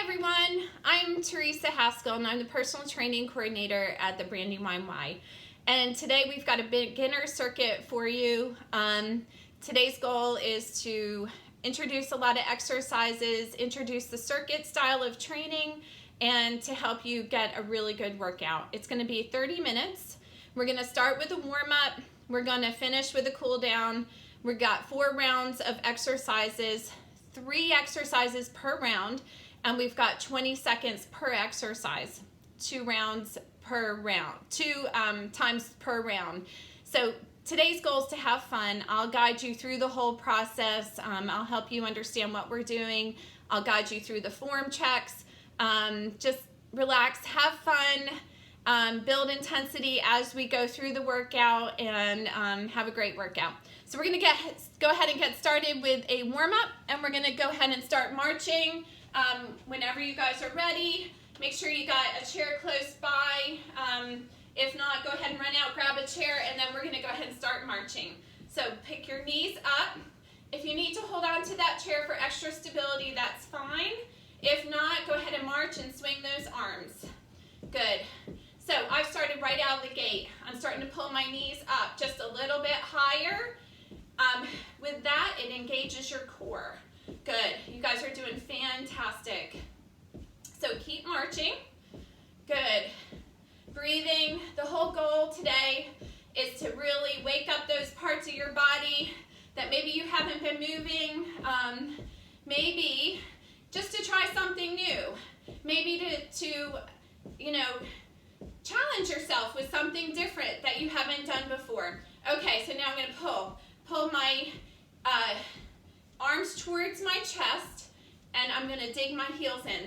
everyone, I'm Theresa Haskell and I'm the personal training coordinator at the brand new YMCA. And today we've got a beginner circuit for you. Today's goal is to introduce a lot of exercises, introduce the circuit style of training, and to help you get a really good workout. It's going to be 30 minutes. We're going to start with a warm-up. We're going to finish with a cool down. We've got 4 rounds of exercises, 3 exercises per round, and we've got 20 seconds per exercise, 2 rounds per round, 2 times per round. So today's goal is to have fun. I'll guide you through the whole process. I'll help you understand what we're doing. I'll guide you through the form checks. Just relax, have fun, build intensity as we go through the workout, and have a great workout. So we're going to go ahead and get started with a warm-up, and we're going to go ahead and start marching. Whenever you guys are ready, make sure you got a chair close by. If not, go ahead and run out, grab a chair, and then we're going to go ahead and start marching. So pick your knees up. If you need to hold on to that chair for extra stability, that's fine. If not, go ahead and march and swing those arms. Good. So I've started right out of the gate. I'm starting to pull my knees up just a little bit higher. With that, it engages your core. Good. You guys are doing fantastic. So keep marching. Good. Breathing. The whole goal today is to really wake up those parts of your body that maybe you haven't been moving. Maybe just to try something new. Maybe to challenge yourself with something different that you haven't done before. Okay, so now I'm going to pull my arms towards my chest, and I'm going to dig my heels in.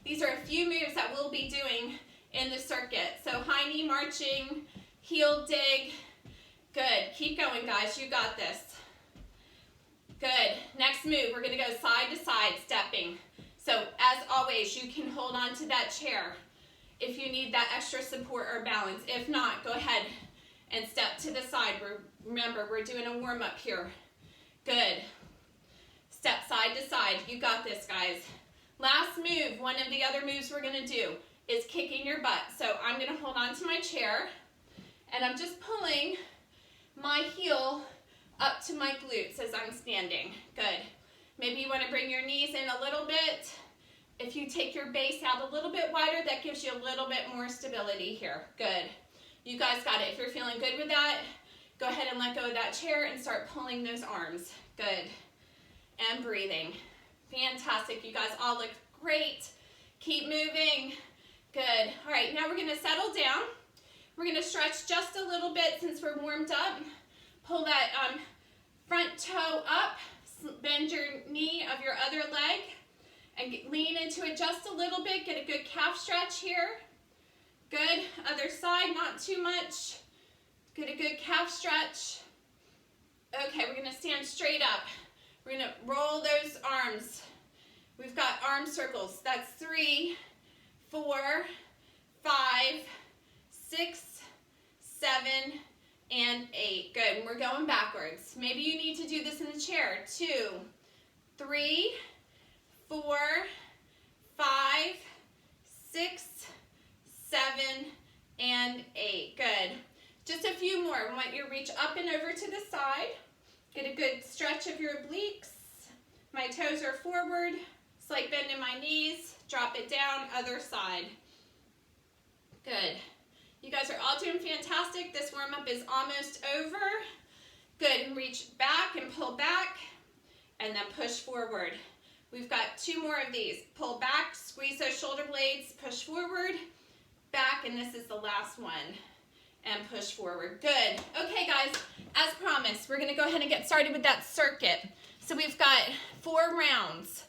These are a few moves that we'll be doing in the circuit. So high knee marching, heel dig. Good. Keep going, guys. You got this. Good. Next move, we're going to go side to side stepping. So as always, you can hold on to that chair if you need that extra support or balance. If not, go ahead and step to the side. Remember, we're doing a warm-up here. Good. Step side to side. You got this, guys. Last move, one of the other moves we're going to do is kicking your butt. So I'm going to hold on to my chair, and I'm just pulling my heel up to my glutes as I'm standing. Good. Maybe you want to bring your knees in a little bit. If you take your base out a little bit wider, that gives you a little bit more stability here. Good. You guys got it. If you're feeling good with that, go ahead and let go of that chair and start pulling those arms. Good. And breathing. Fantastic. You guys all look great. Keep moving. Good. All right, now we're going to settle down. We're going to stretch just a little bit since we're warmed up. Pull that front toe up. Bend your knee of your other leg and lean into it just a little bit. Get a good calf stretch here. Good. Other side, not too much. Get a good calf stretch. Okay, we're going to stand straight up. We're going to roll those arms. We've got arm circles. That's 3, 4, 5, 6, 7, and 8. Good. And we're going backwards. Maybe you need to do this in the chair. 2, 3, 4, 5, 6, 7, and 8. Good. Just a few more. I want you to reach up and over to the side. Get a good stretch of your obliques. My toes are forward. Slight bend in my knees. Drop it down. Other side. Good. You guys are all doing fantastic. This warm-up is almost over. Good. And reach back and pull back. And then push forward. We've got 2 more of these. Pull back. Squeeze those shoulder blades. Push forward. Back. And this is the last one. And push forward. Good. Okay, guys, as promised, we're going to go ahead and get started with that circuit. So we've got 4 rounds.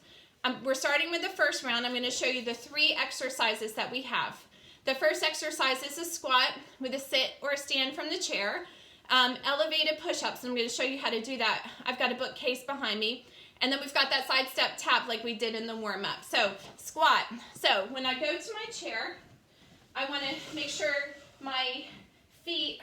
We're starting with the first round. I'm going to show you the 3 exercises that we have. The first exercise is a squat with a sit or a stand from the chair. Elevated push-ups. I'm going to show you how to do that. I've got a bookcase behind me. And then we've got that side step tap like we did in the warm-up. So squat. So when I go to my chair, I want to make sure my feet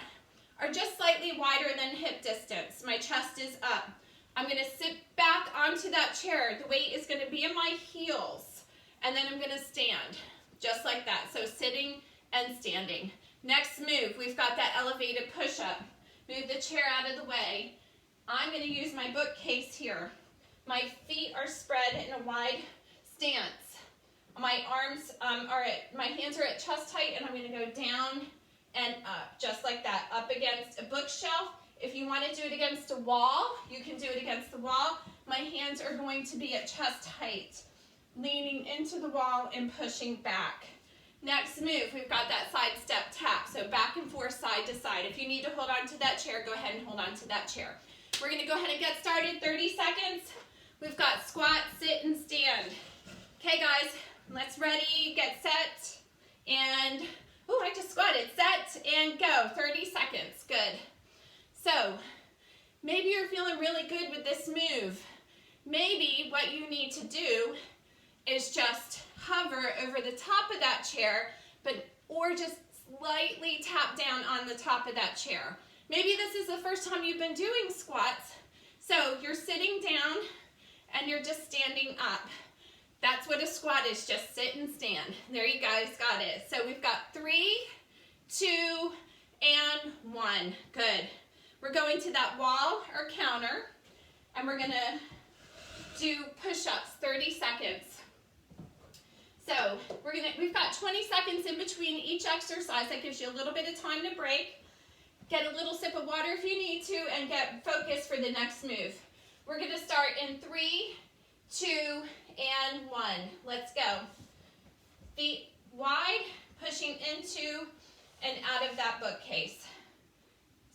are just slightly wider than hip distance. My chest is up. I'm going to sit back onto that chair. The weight is going to be in my heels. and then I'm gonna stand, just like that. So sitting and standing. Next move, we've got that elevated push-up. Move the chair out of the way. I'm gonna use my bookcase here. My feet are spread in a wide stance. My arms my hands are at chest height, and I'm gonna go down and up, just like that, up against a bookshelf. If you want to do it against a wall, you can do it against the wall. My hands are going to be at chest height, leaning into the wall and pushing back. Next move, we've got that side step tap, so back and forth, side to side. If you need to hold on to that chair, go ahead and hold on to that chair. We're going to go ahead and get started, 30 seconds. We've got squat, sit, and stand. Okay, guys, let's ready, get set, and, oh, I just squatted. Set and go, 30 seconds, good. So, maybe you're feeling really good with this move. Maybe what you need to do is just hover over the top of that chair, or just slightly tap down on the top of that chair. Maybe this is the first time you've been doing squats, so you're sitting down and you're just standing up. That's what a squat is, just sit and stand. There you guys got it. So we've got 3, 2, and 1. Good. We're going to that wall or counter, and we're gonna do push-ups, 30 seconds. So we've got 20 seconds in between each exercise. That gives you a little bit of time to break. Get a little sip of water if you need to, and get focused for the next move. We're gonna start in 3, 2, and 1. Let's go. Feet wide, pushing into and out of that bookcase.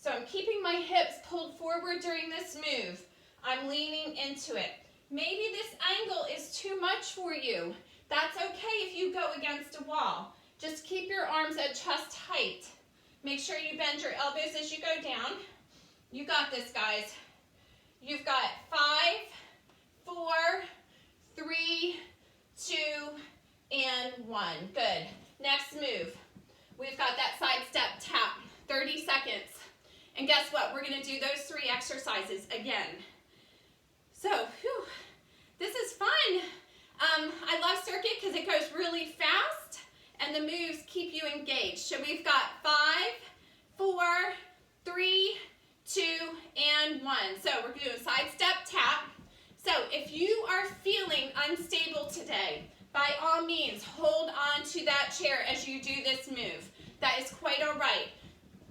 So I'm keeping my hips pulled forward during this move. I'm leaning into it. Maybe this angle is too much for you. That's okay if you go against a wall. Just keep your arms at chest height. Make sure you bend your elbows as you go down. You got this, guys. You've got 5, 4, 3, 2, and 1. Good. Next move. We've got that side step tap, 30 seconds. And guess what? We're going to do those 3 exercises again. So, this is fun. I love circuit because it goes really fast and the moves keep you engaged. So we've got 5, 4, 3, 2, and 1. So we're doing side step tap. So if you are feeling unstable today, by all means, hold on to that chair as you do this move. That is quite all right.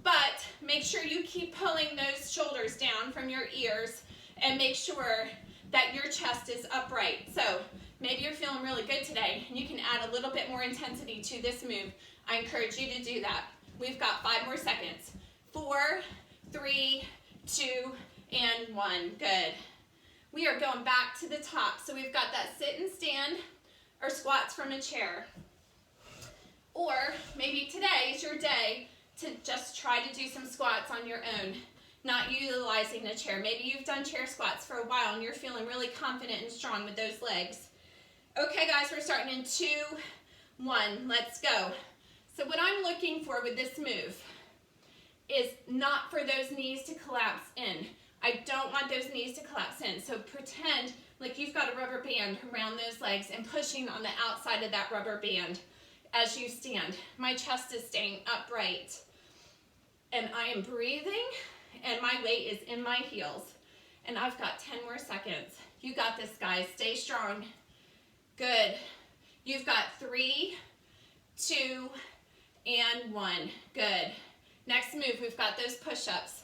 But make sure you keep pulling those shoulders down from your ears and make sure that your chest is upright. So maybe you're feeling really good today and you can add a little bit more intensity to this move. I encourage you to do that. We've got 5 more seconds. 4, 3, 2, and 1. Good. We are going back to the top. So we've got that sit and stand or squats from a chair. Or maybe today is your day to just try to do some squats on your own, not utilizing the chair. Maybe you've done chair squats for a while and you're feeling really confident and strong with those legs. Okay, guys, we're starting in 2, 1. Let's go. So what I'm looking for with this move is not for those knees to collapse in. I don't want those knees to collapse in. So pretend like you've got a rubber band around those legs and pushing on the outside of that rubber band as you stand. My chest is staying upright. And I am breathing, and my weight is in my heels. And I've got 10 more seconds. You got this, guys. Stay strong. Good. You've got 3, 2, and 1. Good. Next move, we've got those push-ups.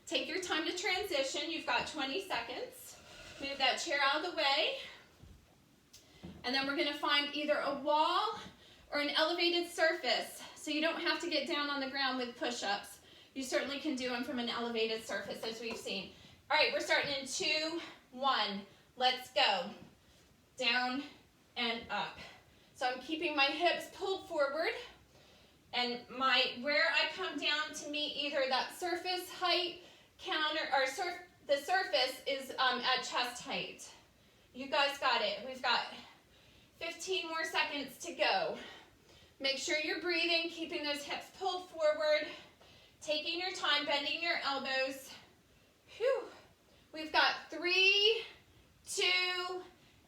Take your time to transition. You've got 20 seconds. Move that chair out of the way. And then we're going to find either a wall or an elevated surface. So you don't have to get down on the ground with push-ups. You certainly can do them from an elevated surface, as we've seen. All right, we're starting in 2, 1. Let's go. Down and up. So I'm keeping my hips pulled forward, and where I come down to meet either that surface height counter, or the surface is at chest height. You guys got it. We've got 15 more seconds to go. Make sure you're breathing, keeping those hips pulled forward, taking your time, bending your elbows. Whew. We've got 3, 2,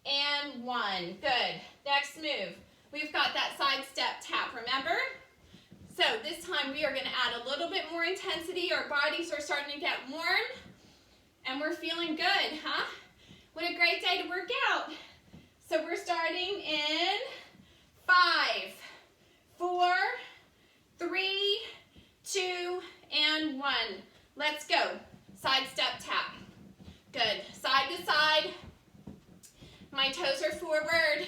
and 1. Good. Next move. We've got that side step tap, remember? So this time we are going to add a little bit more intensity. Our bodies are starting to get warm, and we're feeling good, huh? What a great day to work out. So we're starting in 5, 4, 3, 2, and 1. Let's go. Side step tap. Good. Side to side. My toes are forward.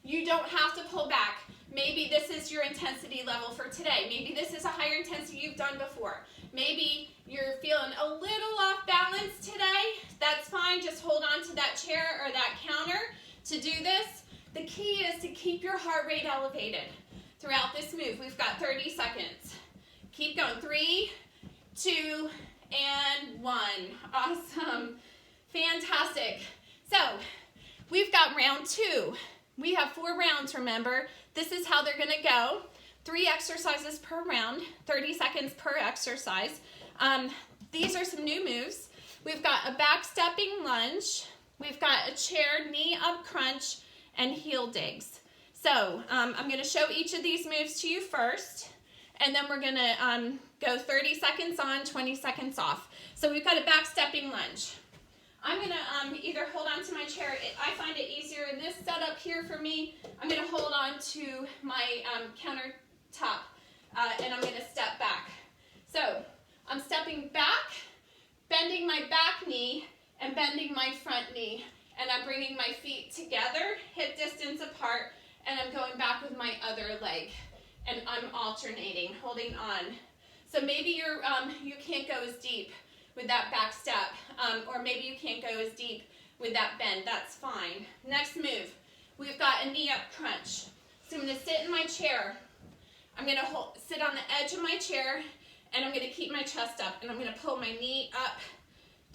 You don't have to pull back. Maybe this is your intensity level for today. Maybe this is a higher intensity you've done before. Maybe you're feeling a little off balance today. That's fine. Just hold on to that chair or that counter to do this. The key is to keep your heart rate elevated throughout this move. We've got 30 seconds. Keep going. 3, 2, and 1. Awesome. Fantastic. So we've got round 2. We have 4 rounds, remember. This is how they're going to go. 3 exercises per round, 30 seconds per exercise. These are some new moves. We've got a back stepping lunge. We've got a chair knee up crunch and heel digs. So I'm going to show each of these moves to you first, and then we're going to go 30 seconds on, 20 seconds off. So we've got a back stepping lunge. I'm going to either hold on to my chair. I find it easier in this setup here for me. I'm going to hold on to my countertop, and I'm going to step back. So I'm stepping back, bending my back knee, and bending my front knee. And I'm bringing my feet together, hip distance apart, and I'm going back with my other leg. And I'm alternating, holding on. So maybe you can't go as deep with that back step, or maybe you can't go as deep with that bend. That's fine. Next move, we've got a knee up crunch. So I'm going to sit in my chair. I'm going to sit on the edge of my chair, and I'm going to keep my chest up, and I'm going to pull my knee up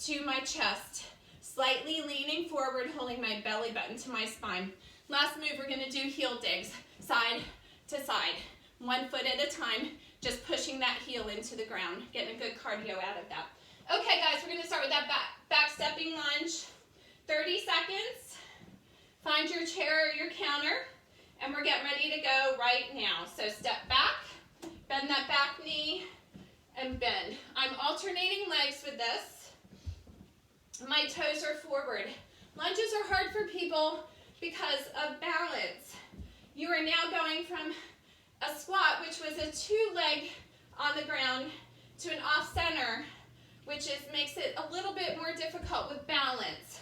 to my chest, slightly leaning forward, holding my belly button to my spine. Last move, we're going to do heel digs, side to side, 1 foot at a time, just pushing that heel into the ground, getting a good cardio out of that. Okay, guys, we're going to start with that back stepping lunge. 30 seconds. Find your chair or your counter, and we're getting ready to go right now. So step back, bend that back knee, and bend. I'm alternating legs with this. My toes are forward. Lunges are hard for people because of balance. You are now going from a squat, which was a 2-leg on the ground, to an off-center, which makes it a little bit more difficult with balance.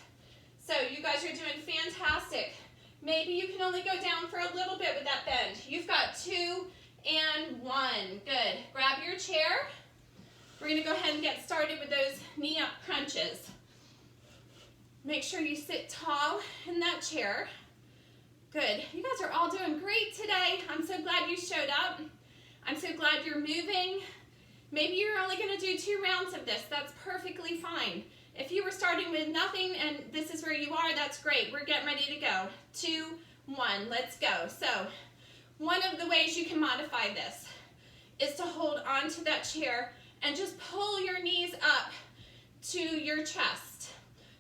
So you guys are doing fantastic. Maybe you can only go down for a little bit with that bend. You've got 2 and 1. Good. Grab your chair. We're going to go ahead and get started with those knee up crunches. Make sure you sit tall in that chair. Good. You guys are all doing great today. I'm so glad you showed up. I'm so glad you're moving. Maybe you're only going to do 2 rounds of this. That's perfectly fine. If you were starting with nothing and this is where you are, that's great. We're getting ready to go. 2, 1. Let's go. So one of the ways you can modify this is to hold on to that chair and just pull your knees up to your chest.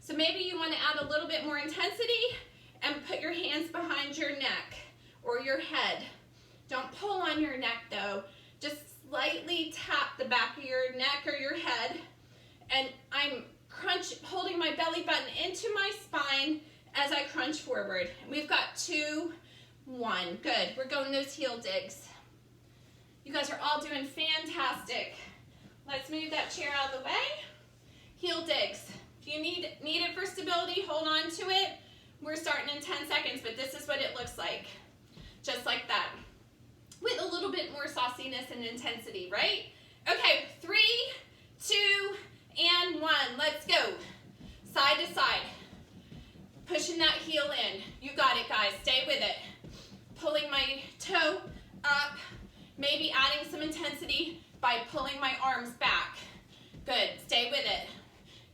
So maybe you want to add a little bit more intensity and put your hands behind your neck or your head. Don't pull on your neck though. Just slightly tap the back of your neck or your head, and I'm holding my belly button into my spine as I crunch forward. We've got 2, 1. Good. We're going those heel digs. You guys are all doing fantastic. Let's move that chair out of the way. Heel digs. If you need it for stability, hold on to it. We're starting in 10 seconds, but this is what it looks like. Just like that. With a little bit more sauciness and intensity, right? Okay, 3, 2, and 1. Let's go. Side to side. Pushing that heel in. You got it, guys. Stay with it. Pulling my toe up. Maybe adding some intensity by pulling my arms back. Good. Stay with it.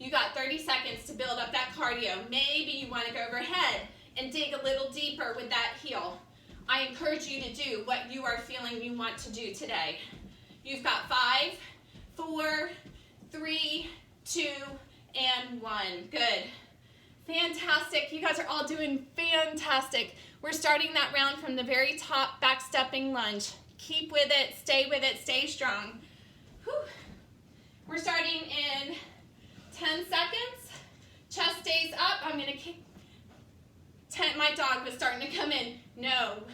You got 30 seconds to build up that cardio. Maybe you want to go overhead and dig a little deeper with that heel. I encourage you to do what you are feeling you want to do today. You've got 5, 4, 3, 2, and 1. Good. Fantastic. You guys are all doing fantastic. We're starting that round from the very top, back stepping lunge. Keep with it, stay strong. Whew. We're starting in 10 seconds. Chest stays up. I'm gonna kick. 10, my dog was starting to come in. No.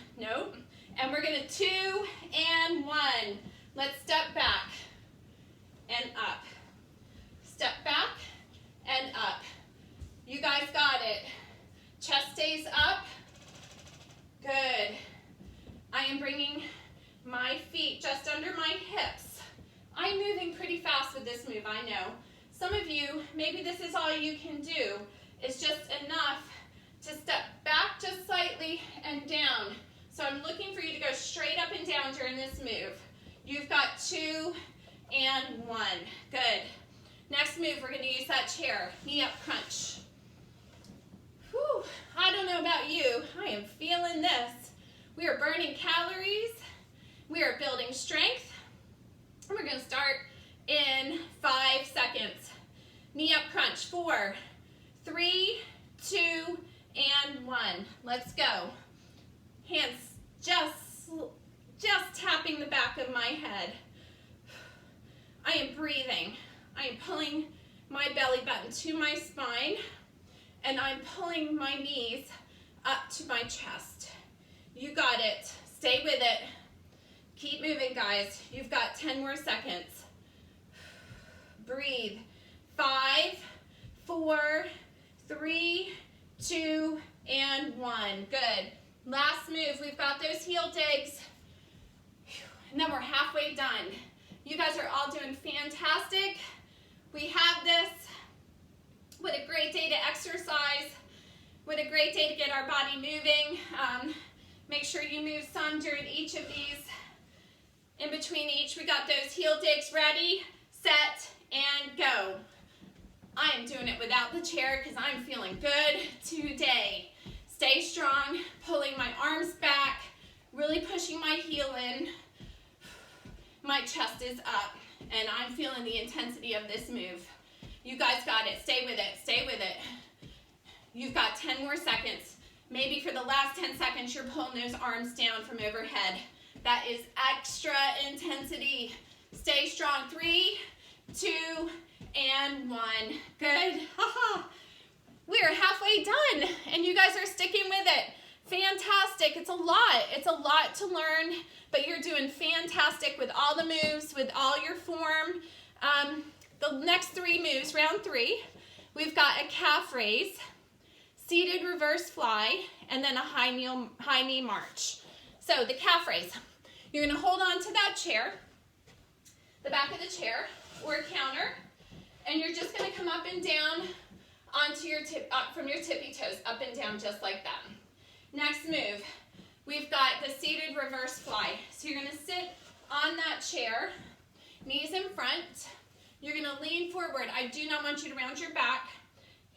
And we're gonna 2 and 1. Let's step back and up. Step back and up. You guys got it. Chest stays up. Good. I am bringing my feet just under my hips. I'm moving pretty fast with this move, I know. Some of you, maybe this is all you can do. It's just enough to step back just slightly and down. So I'm looking for you to go straight up and down during this move. You've got 2 and 1. Good. Next move, we're going to use that chair. Knee up crunch. Whew. I don't know about you. I am feeling this. We are burning calories. We are building strength. And we're going to start in 5 seconds. Knee up crunch. 4, 3, 2, and 1. Let's go. Hands just tapping the back of my head. I am breathing. I am pulling my belly button to my spine, and I'm pulling my knees up to my chest. You got it. Stay with it. Keep moving, guys. You've got 10 more seconds. Breathe. 5, 4, 3, 2, and 1. Good. Last move. We've got those heel digs. And then we're halfway done. You guys are all doing fantastic. We have this. What a great day to exercise. What a great day to get our body moving. Make sure you move some during each of these. In between each, we got those heel digs ready, set, and go. I am doing it without the chair because I'm feeling good today. Stay strong, pulling my arms back, really pushing my heel in. My chest is up, and I'm feeling the intensity of this move. You guys got it. Stay with it. Stay with it. You've got 10 more seconds. Maybe for the last 10 seconds, you're pulling those arms down from overhead. That is extra intensity. Stay strong. 3, 2, and 1. Good. We are halfway done, and you guys are sticking with it. Fantastic. It's a lot. It's a lot to learn, but you're doing fantastic with all the moves, with all your form. The next 3 moves, round 3, we've got a calf raise, seated reverse fly, and then a high knee march. So the calf raise, you're going to hold on to that chair, the back of the chair or counter, and you're just going to come up and down onto your up from your tippy toes, up and down just like that. Next move, we've got the seated reverse fly. So you're going to sit on that chair, knees in front. You're going to lean forward. I do not want you to round your back.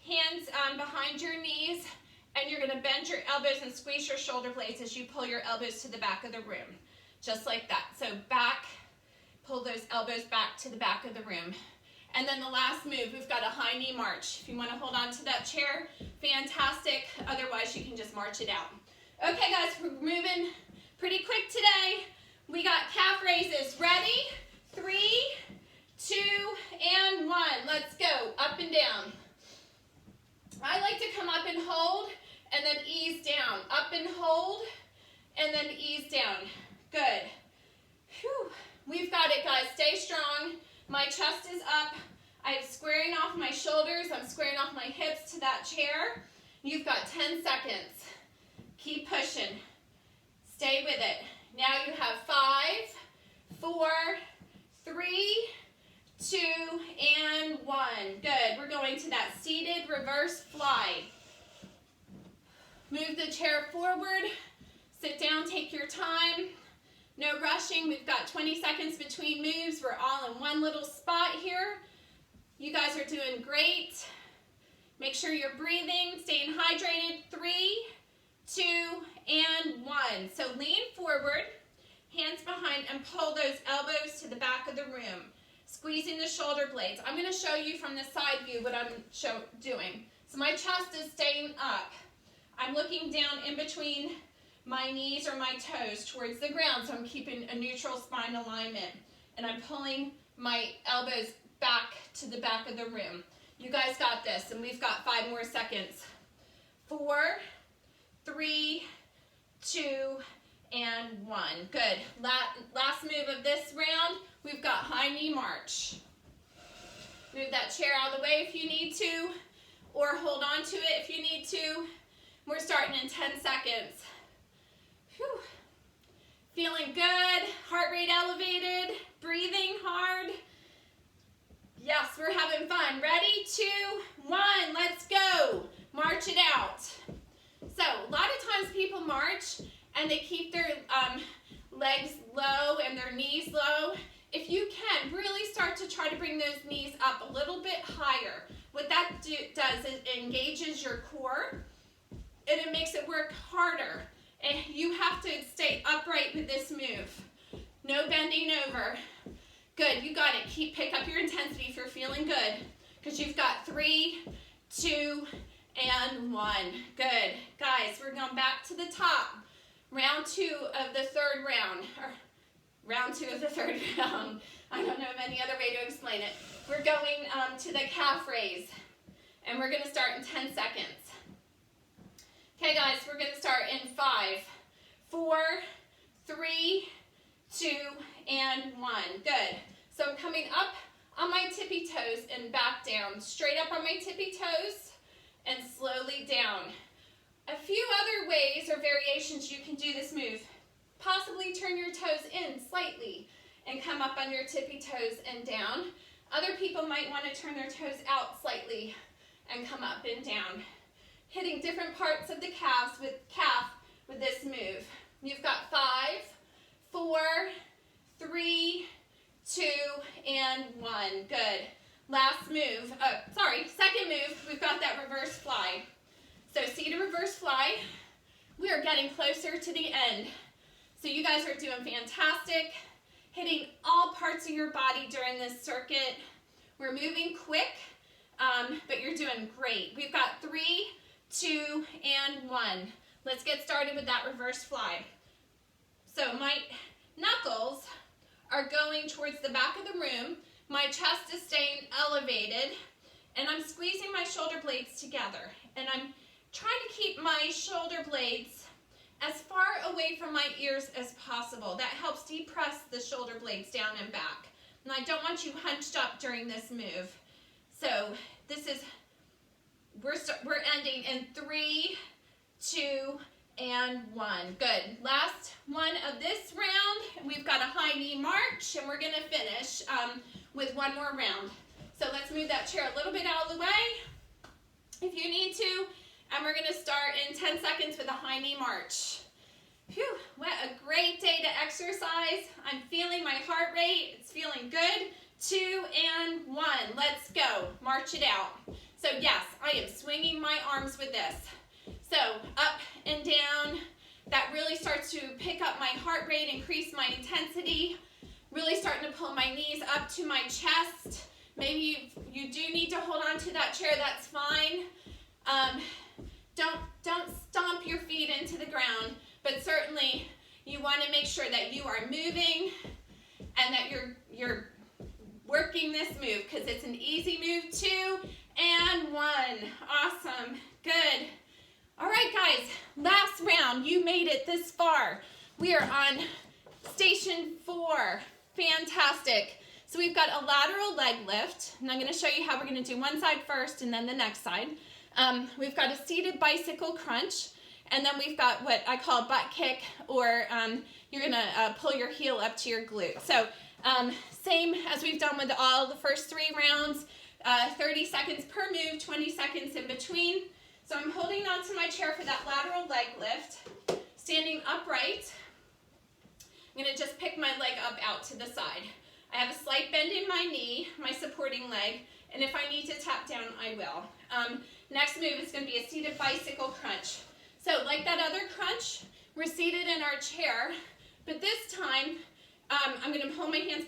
Hands behind your knees, and you're going to bend your elbows and squeeze your shoulder blades as you pull your elbows to the back of the room, just like that. So back, pull those elbows back to the back of the room. And then the last move, we've got a high knee march. If you want to hold on to that chair, fantastic. Otherwise, you can just march it out. Okay, guys, we're moving pretty quick today. We got calf raises. Ready? 3, 2, and 1. Let's go. Up and down. I like to come up and hold and then ease down. Up and hold and then ease down. Good. Whew. We've got it, guys. Stay strong. My chest is up. I'm squaring off my shoulders. I'm squaring off my hips to that chair. You've got 10 seconds. Keep pushing. Stay with it. Now you have 5, 4, 3, 2, and 1. Good. We're going to that seated reverse fly. Move the chair forward. Sit down. Take your time. No rushing. We've got 20 seconds between moves. We're all in one little spot here. You guys are doing great. Make sure you're breathing, staying hydrated. 3, 2, and 1. So lean forward, hands behind, and pull those elbows to the back of the room. Squeezing the shoulder blades. I'm going to show you from the side view what I'm doing. So my chest is staying up. I'm looking down in between my knees or my toes towards the ground, so I'm keeping a neutral spine alignment. And I'm pulling my elbows back to the back of the room. You guys got this, and we've got 5 more seconds. 4, 3, 2, and 1. Good. Last move of this round, we've got high knee march. Move that chair out of the way if you need to, or hold on to it if you need to. We're starting in 10 seconds. Whew. Feeling good, heart rate elevated, breathing hard. Yes, we're having fun. Ready, 2, 1, let's go. March it out. So a lot of times people march and they keep their legs low and their knees low. If you can, really start to try to bring those knees up a little bit higher. What that does is it engages your core and it makes it work harder. And you have to stay upright with this move. No bending over. Good, you got it. Pick up your intensity if you're feeling good, because you've got 3, 2, and 1. Good. Guys, we're going back to the top. Round 2 of the third round. Or round 2 of the third round. I don't know of any other way to explain it. We're going to the calf raise. And we're going to start in 10 seconds. Okay, guys, we're going to start in 5, 4, 3, 2, and 1. Good. So I'm coming up on my tippy toes and back down. Straight up on my tippy toes and slowly down. A few other ways or variations you can do this move. Possibly turn your toes in slightly and come up on your tippy toes and down. Other people might want to turn their toes out slightly and come up and down. Hitting different parts of the calf with this move. You've got 5, 4, 3, 2, and 1. Good. Last move. Second move. We've got that reverse fly. So see the reverse fly. We are getting closer to the end. So you guys are doing fantastic. Hitting all parts of your body during this circuit. We're moving quick, but you're doing great. We've got 3, 2, and 1. Let's get started with that reverse fly. So my knuckles are going towards the back of the room. My chest is staying elevated, and I'm squeezing my shoulder blades together. And I'm trying to keep my shoulder blades as far away from my ears as possible. That helps depress the shoulder blades down and back. And I don't want you hunched up during this move. So this is, we're ending in 3, 2, and 1. Good. Last one of this round. We've got a high knee march, and we're going to finish with one more round. So let's move that chair a little bit out of the way if you need to. And we're going to start in 10 seconds with a high knee march. Whew, what a great day to exercise. I'm feeling my heart rate. It's feeling good. 2 and 1. Let's go. March it out. So yes, I am swinging my arms with this. So up and down. That really starts to pick up my heart rate, increase my intensity. Really starting to pull my knees up to my chest. Maybe you do need to hold on to that chair. That's fine. Don't stomp your feet into the ground, but certainly you want to make sure that you are moving and that you're working this move, because it's an easy move. 2 and 1. Awesome. Good. All right, guys, last round. You made it this far. We are on station 4. Fantastic. So we've got a lateral leg lift, and I'm going to show you how we're going to do one side first and then the next side. We've got a seated bicycle crunch, and then we've got what I call a butt kick, or you're going to pull your heel up to your glute. So same as we've done with all the first 3 rounds, 30 seconds per move, 20 seconds in between. So I'm holding on to my chair for that lateral leg lift, standing upright. I'm going to just pick my leg up out to the side. I have a slight bend in my knee, my supporting leg, and if I need to tap down, I will. Next move is going to be a seated bicycle crunch. So like that other crunch, we're seated in our chair, but this time I'm going to hold my hands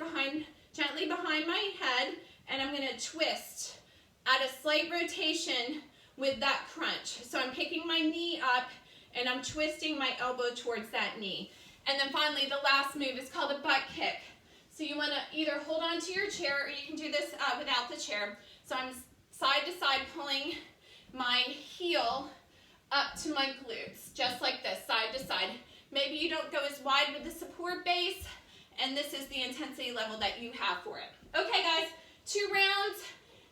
gently behind my head, and I'm going to twist at a slight rotation with that crunch. So I'm picking my knee up and I'm twisting my elbow towards that knee. And then finally, the last move is called a butt kick. So you want to either hold on to your chair or you can do this without the chair. So I'm side to side pulling my heel up to my glutes, just like this, side to side. Maybe you don't go as wide with the support base, and this is the intensity level that you have for it. Okay guys, 2 rounds,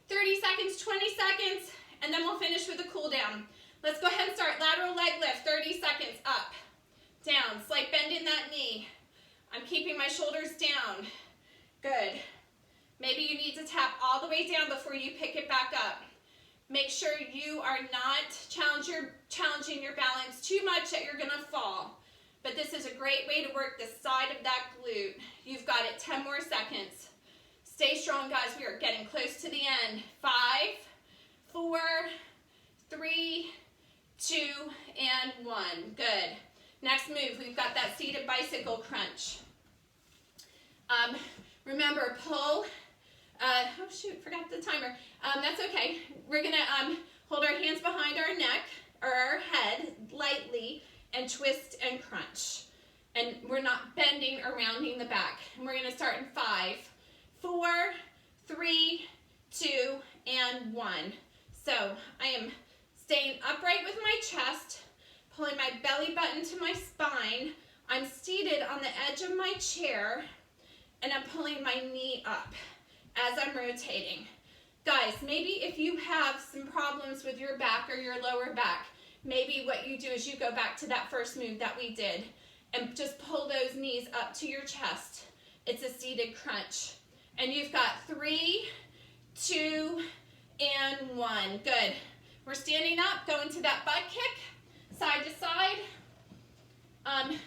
30 seconds, 20 seconds, and then we'll finish with a cool down. Let's go ahead and start lateral leg lift, 30 seconds, up, down, slight bend in that knee. I'm keeping my shoulders down. Good. Maybe you need to tap all the way down before you pick it back up. Make sure you are not challenging your balance too much that you're gonna fall. But this is a great way to work the side of that glute. You've got it, 10 more seconds. Stay strong, guys. We are getting close to the end. 5, 4, 3, 2, and 1. Good. Next move, we've got that seated bicycle crunch. Remember, pull. Oh shoot, forgot the timer. That's okay. We're gonna hold our hands behind our neck or our head lightly and twist and crunch. And we're not bending or rounding the back. And we're gonna start in 5, 4, 3, 2, and 1. So I am staying upright with my chest, pulling my belly button to my spine. I'm seated on the edge of my chair, and I'm pulling my knee up as I'm rotating. Guys, maybe if you have some problems with your back or your lower back, maybe what you do is you go back to that first move that we did and just pull those knees up to your chest. It's a seated crunch. And you've got 3, 2, and 1. Good. We're standing up, going to that butt kick, side to side.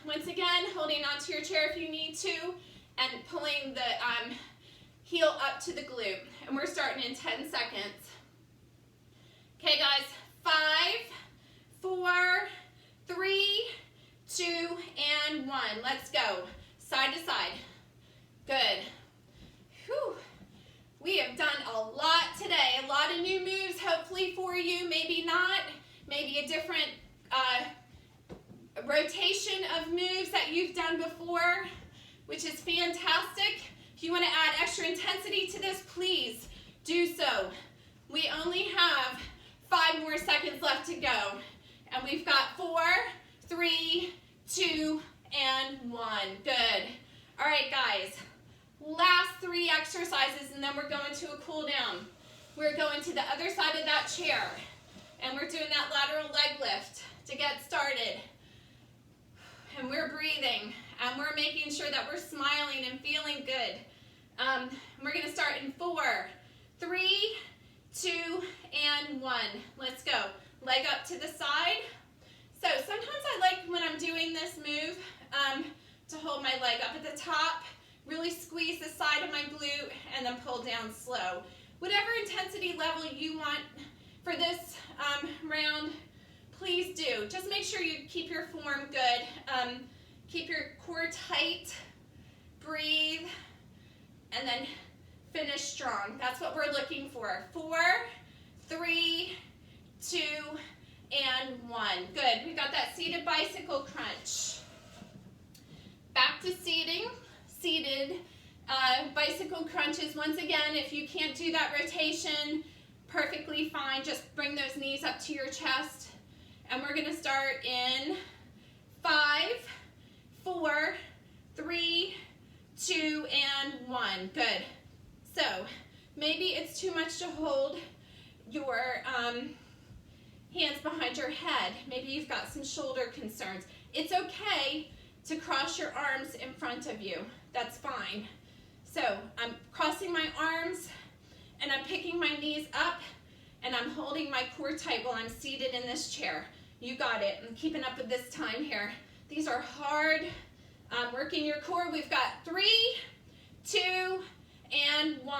Once again, holding onto your chair if you need to, and pulling the heel up to the glute. And we're starting in 10 seconds. Okay, guys, 5, 4, 3, 2, and 1. Let's go. Side to side. Good. Whew. We have done a lot today. A lot of new moves, hopefully for you. Maybe not. Maybe a different rotation of moves that you've done before, which is fantastic. If you want to add extra intensity to this, please do so. We only have 5 more seconds left to go. And we've got 4, 3, 2, and 1. Good. All right, guys. Last 3 exercises, and then we're going to a cool down. We're going to the other side of that chair, and we're doing that lateral leg lift to get started. And we're breathing, and we're making sure that we're smiling and feeling good. We're going to start in 4, 3, 2, and 1. Let's go. Leg up to the side. So sometimes I like when I'm doing this move to hold my leg up at the top, really squeeze the side of my glute, and then pull down slow. Whatever intensity level you want for this round, please do. Just make sure you keep your form good. Keep your core tight. Breathe. And then finish strong. That's what we're looking for. 4, 3, 2, and 1. Good. We've got that seated bicycle crunch. Back to seated bicycle crunches. Once again, if you can't do that rotation, perfectly fine. Just bring those knees up to your chest. And we're going to start in 5, 4, 3, 2, and 1. Good. So maybe it's too much to hold your hands behind your head. Maybe you've got some shoulder concerns. It's okay to cross your arms in front of you. That's fine. So I'm crossing my arms and I'm picking my knees up and I'm holding my core tight while I'm seated in this chair. You got it. I'm keeping up with this time here. These are hard. Working your core. We've got 3, 2, and 1.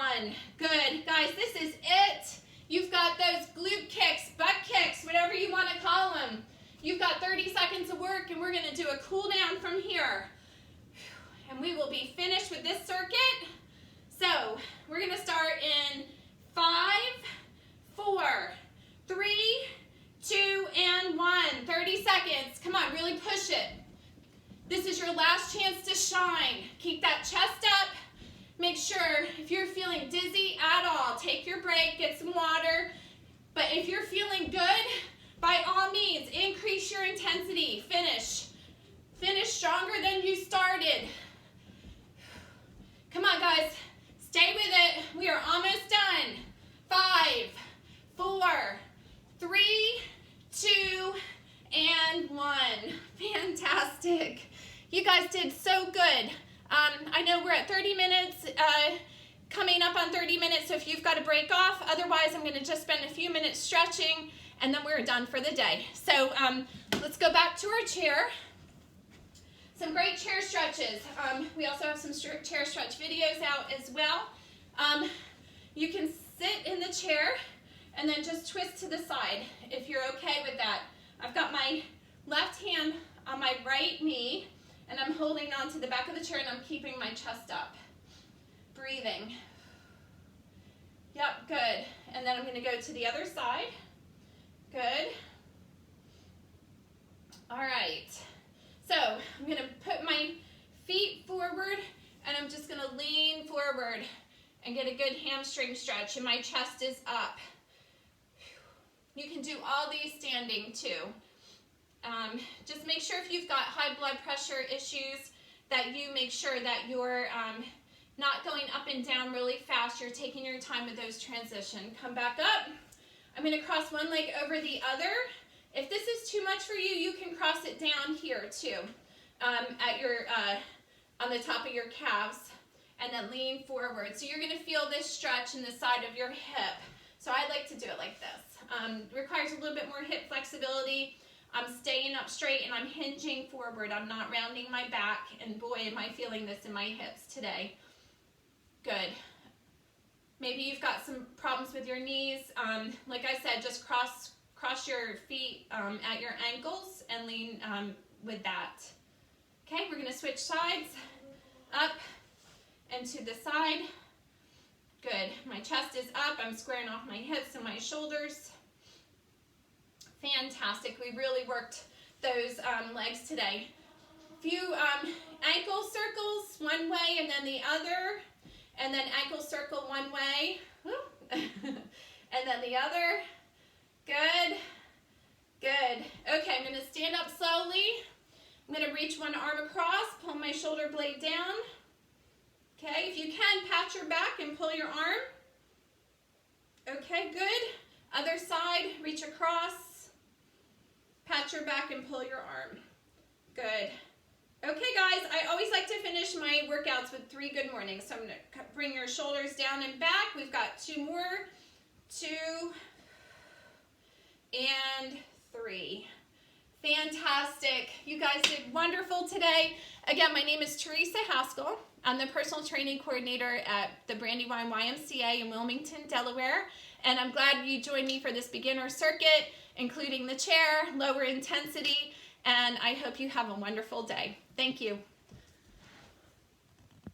Good. Guys, this is it. You've got those glute kicks, butt kicks, whatever you want to call them. You've got 30 seconds of work, and we're going to do a cool down from here. And we will be finished with this circuit. So we're going to start in 5, 4, 3, 2, and 1. 30 seconds. Come on, really push it. This is your last chance to shine. Keep that chest up. Make sure if you're feeling dizzy at all, take your break, get some water. But if you're feeling good, by all means, increase your intensity. Finish. Finish stronger than you started. Come on, guys. Stay with it. We are almost done. 5, 4, 3, 2, and 1. Fantastic. You guys did so good. I know we're at 30 minutes, coming up on 30 minutes, so if you've got to break off, otherwise I'm going to just spend a few minutes stretching, and then we're done for the day. So let's go back to our chair. Some great chair stretches. We also have some chair stretch videos out as well. You can sit in the chair and then just twist to the side if you're okay with that. I've got my left hand on my right knee, and I'm holding on to the back of the chair, and I'm keeping my chest up. Breathing. Yep, good. And then I'm going to go to the other side. Good. All right. So I'm going to put my feet forward, and I'm just going to lean forward and get a good hamstring stretch, and my chest is up. You can do all these standing too. Just make sure if you've got high blood pressure issues that you make sure that you're not going up and down really fast. You're taking your time with those transitions. Come back up. I'm going to cross one leg over the other. If this is too much for you, you can cross it down here too, at your on the top of your calves, and then lean forward. So you're going to feel this stretch in the side of your hip. So I like to do it like this. Requires a little bit more hip flexibility. I'm staying up straight and I'm hinging forward. I'm not rounding my back, and boy, am I feeling this in my hips today. Good. Maybe you've got some problems with your knees. Like I said, just cross your feet at your ankles and lean with that. Okay, we're going to switch sides. Up and to the side. Good. My chest is up. I'm squaring off my hips and my shoulders. Fantastic. We really worked those legs today. Few ankle circles one way and then the other, and then ankle circle one way, and then the other. Good. Good. Okay, I'm going to stand up slowly. I'm going to reach one arm across, pull my shoulder blade down. Okay, if you can, pat your back and pull your arm. Okay, good. Other side, reach across, pat your back and pull your arm. Good. Okay, guys, I always like to finish my workouts with 3 good mornings. So I'm going to bring your shoulders down and back. We've got 2 more. 2 and 3. Fantastic. You guys did wonderful today. Again, my name is Theresa Haskell. I'm the personal training coordinator at the Brandywine YMCA in Wilmington, Delaware. And I'm glad you joined me for this beginner circuit, including the chair, lower intensity, and I hope you have a wonderful day. Thank you.